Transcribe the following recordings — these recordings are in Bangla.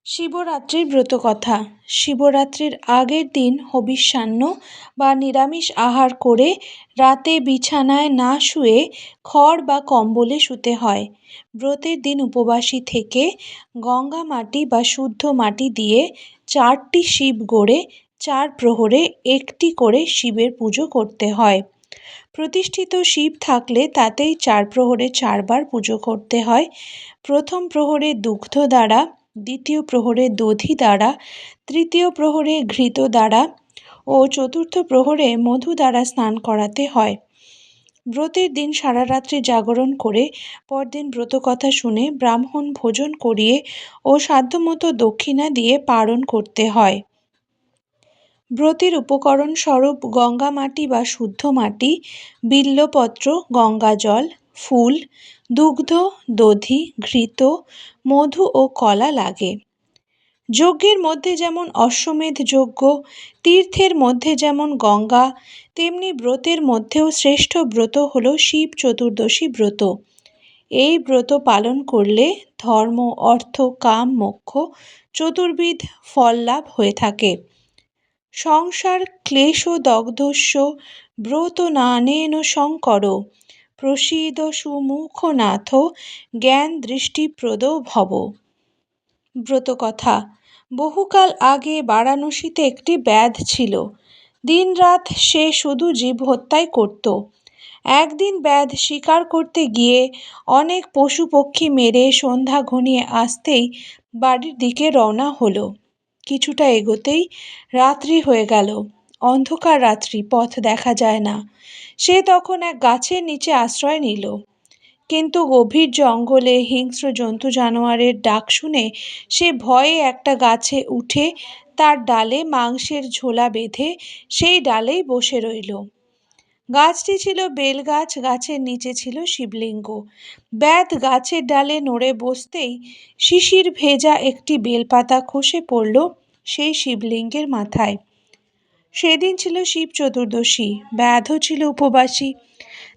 শিবরাত্রির ব্রতকথা। শিবরাত্রির আগের দিন হবিষ্যান্ন বা নিরামিষ আহার করে রাতে বিছানায় না শুয়ে খড় বা কম্বলে শুতে হয়। ব্রতের দিন উপবাসী থেকে গঙ্গা মাটি বা শুদ্ধ মাটি দিয়ে 4টি শিব গড়ে 4 প্রহরে একটি করে শিবের পুজো করতে হয়। প্রতিষ্ঠিত শিব থাকলে তাতেই 4 প্রহরে 4 বার পুজো করতে হয়। প্রথম প্রহরে দুগ্ধ দ্বারা, দ্বিতীয় প্রহরে দধি দ্বারা, তৃতীয় প্রহরে ঘৃত দ্বারা ও চতুর্থ প্রহরে মধু দ্বারা স্নান করাতে হয়। ব্রতের দিন সারা রাত্রি জাগরণ করে পরদিন ব্রতকথা শুনে ব্রাহ্মণ ভোজন করিয়ে ও সাধ্যমতো দক্ষিণা দিয়ে পারণ করতে হয়। ব্রতের উপকরণ স্বরূপ গঙ্গা মাটি বা শুদ্ধ মাটি, বিল্বপত্র, গঙ্গাজল, ফুল, দুগ্ধ, দধি, ঘৃত, মধু ও কলা লাগে। যজ্ঞের মধ্যে যেমন অশ্বমেধ যজ্ঞ, তীর্থের মধ্যে যেমন গঙ্গা, তেমনি ব্রতের মধ্যেও শ্রেষ্ঠ ব্রত হল শিব চতুর্দশী ব্রত। এই ব্রত পালন করলে ধর্ম, অর্থ, কাম, মোক্ষ চতুর্বিধ ফল লাভ হয়ে থাকে। সংসার ক্লেশদগ্ধস্য ব্রত নানেন শঙ্কর, প্রসীদ সুমুখনাথ জ্ঞান দৃষ্টিপ্রদ ভব। ব্রতকথা। বহুকাল আগে বারাণসীতে একটি ব্যাধ ছিল। দিনরাত সে শুধু জীব হত্যাই করত। একদিন ব্যাধ শিকার করতে গিয়ে অনেক পশু পক্ষী মেরে সন্ধ্যা ঘনিয়ে আসতেই বাড়ির দিকে রওনা হলো। কিছুটা এগোতেই রাত্রি হয়ে গেল। অন্ধকার রাত্রি, পথ দেখা যায় না। সে তখন এক গাছের নিচে আশ্রয় নিল। কিন্তু গভীর জঙ্গলে হিংস্র জন্তু জানোয়ারের ডাক শুনে সে ভয়ে একটা গাছে উঠে তার ডালে মাংসের ঝোলা বেঁধে সেই ডালেই বসে রইল। গাছটি ছিল বেলগাছ, গাছের নিচে ছিল শিবলিঙ্গ। ব্যাধ গাছের ডালে নড়ে বসতেই শিশির ভেজা একটি বেলপাতা খসে পড়ল সেই শিবলিঙ্গের মাথায়। সেদিন ছিল শিব চতুর্দশী, ব্যাধও ছিল উপবাসী।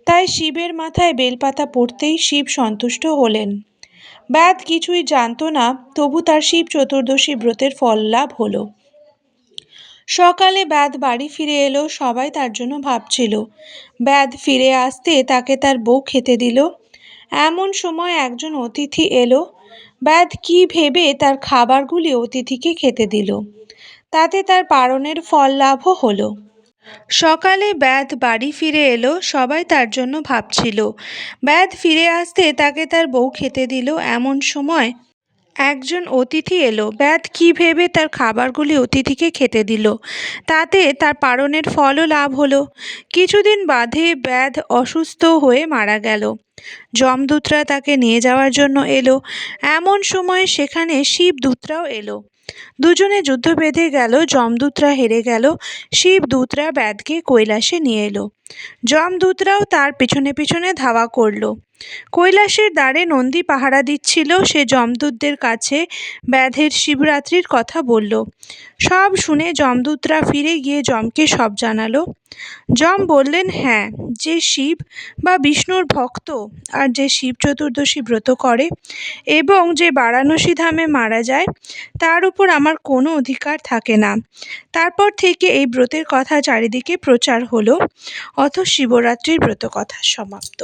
তাই শিবের মাথায় বেলপাতা পড়তেই শিব সন্তুষ্ট হলেন। ব্যাধ কিছুই জানত না, তবু তার শিব চতুর্দশী ব্রতের ফল লাভ হলো। সকালে ব্যাধ বাড়ি ফিরে এলো, সবাই তার জন্য ভাবছিল। ব্যাধ ফিরে আসতে তাকে তার বউ খেতে দিল। এমন সময় একজন অতিথি এলো। ব্যাধ কি ভেবে তার খাবারগুলি অতিথিকে খেতে দিল। তাতে তার পারণের ফল লাভও হলো। সকালে ব্যাধ বাড়ি ফিরে এলো, সবাই তার জন্য ভাবছিল। ব্যাধ ফিরে আসতে তাকে তার বউ খেতে দিল। এমন সময় একজন অতিথি এলো। ব্যাধ কি ভেবে তার খাবারগুলি অতিথিকে খেতে দিল। তাতে তার পারণের ফলও লাভ হলো। কিছুদিন বাদে ব্যাধ অসুস্থ হয়ে মারা গেল। যমদূতরা তাকে নিয়ে যাওয়ার জন্য এলো। এমন সময় সেখানে শিবদূতরাও এলো। দুজনে যুদ্ধ বেঁধে গেল। যমদূতরা হেরে গেল। শিবদূতরা ব্যাধকে কৈলাসে নিয়ে এলো। যমদূতরাও তার পিছনে পিছনে ধাওয়া করলো। কৈলাসের দ্বারে নন্দী পাহারা দিচ্ছিল। সে যমদূতদের কাছে ব্যাধের শিবরাত্রির কথা বলল। সব শুনে যমদূতরা ফিরে গিয়ে যমকে সব জানালো। যম বললেন, হ্যাঁ, যে শিব বা বিষ্ণুর ভক্ত আর যে শিব চতুর্দশী ব্রত করে এবং যে বারাণসী ধামে মারা যায় তার উপর আমার কোনো অধিকার থাকে না। তারপর থেকে এই ব্রতের কথা চারিদিকে প্রচার হলো। অথ শিবরাত্রির ব্রত কথা সমাপ্ত।